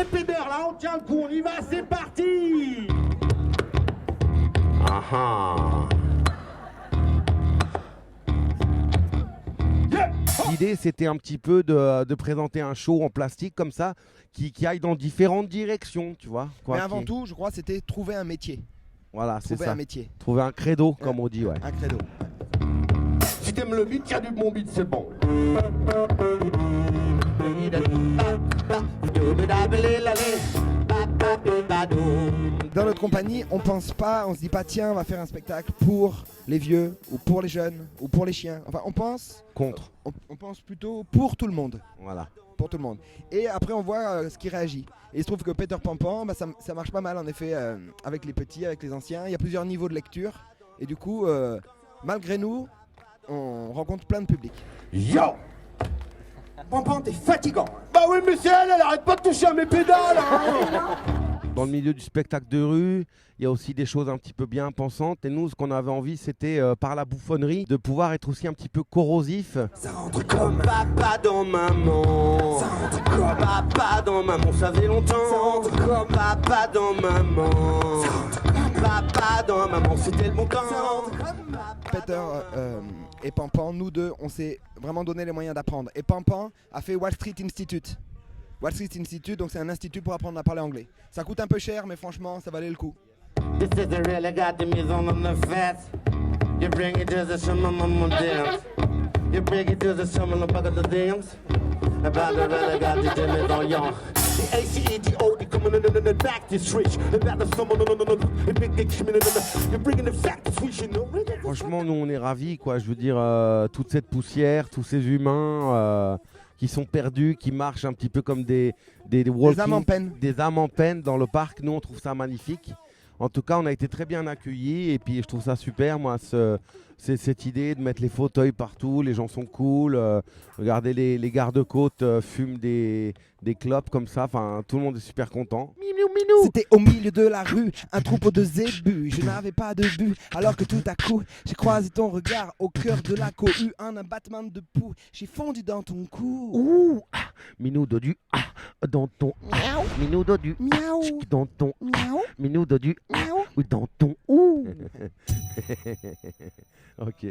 les pédeurs, là, on tient le coup, on y va, c'est parti. L'idée, c'était un petit peu de présenter un show en plastique comme ça, qui aille dans différentes directions, tu vois. Mais avant tout, je crois, c'était trouver un métier. Voilà, c'est Trouver ça. un métier. Trouver un credo, comme on dit, ouais. Un credo. Si t'aimes le beat, tiens du bon beat, c'est bon. Dans notre compagnie, on pense pas, on se dit pas tiens, on va faire un spectacle pour les vieux ou pour les jeunes ou pour les chiens. Enfin, on pense Contre. on pense plutôt pour tout le monde. Voilà. Pour tout le monde. Et après, on voit ce qui réagit. Et il se trouve que Peter Pan Pan, bah, ça marche pas mal en effet avec les petits, avec les anciens. Il y a plusieurs niveaux de lecture. Et du coup, malgré nous, on rencontre plein de publics. Yo! Pampan, t'es fatigant. Bah oui, mais c'est elle arrête pas de toucher à mes pédales. Hein. Dans le milieu du spectacle de rue, il y a aussi des choses un petit peu bien pensantes. Et nous, ce qu'on avait envie, c'était, par la bouffonnerie, de pouvoir être aussi un petit peu corrosif. Ça rentre comme papa dans maman. Ça rentre comme papa dans maman, ça fait longtemps. Ça rentre comme papa dans maman. Ça rentre comme papa dans maman, c'était le bon temps. Ça rentre comme Peter et Pampan, nous deux, on s'est vraiment donné les moyens d'apprendre. Et Pampan a fait Wall Street Institute. Wall Street Institute, donc c'est un institut pour apprendre à parler anglais. Ça coûte un peu cher, mais franchement, ça valait le coup. This is the real, I got the music on the fast. You bring it to the summer, mama dance. You bring it to the summer, the bug of the dance. About the real, I got the Jimmy on y'all. The ACEDO, coming in the back to switch. About the summer, no, the big dick, you're bringing the fact to switch, you know. Franchement, nous, on est ravis, quoi. Je veux dire, toute cette poussière, tous ces humains qui sont perdus, qui marchent un petit peu comme des âmes en peine. Des âmes en peine dans le parc. Nous, on trouve ça magnifique. En tout cas, on a été très bien accueillis et puis je trouve ça super, moi, c'est cette idée de mettre les fauteuils partout, les gens sont cool, regardez les gardes-côtes fument des clopes comme ça, enfin, tout le monde est super content. C'était au milieu de la rue, un troupeau de zébus. Je n'avais pas de but, alors que tout à coup, j'ai croisé ton regard au cœur de la cohue. Un abattement de poux, j'ai fondu dans ton cou. Ouh, minou dodu, dans ton minou dodu, Miaou. dans ton Miaou. minou dodu, Miaou. dans ton ouh. Ok.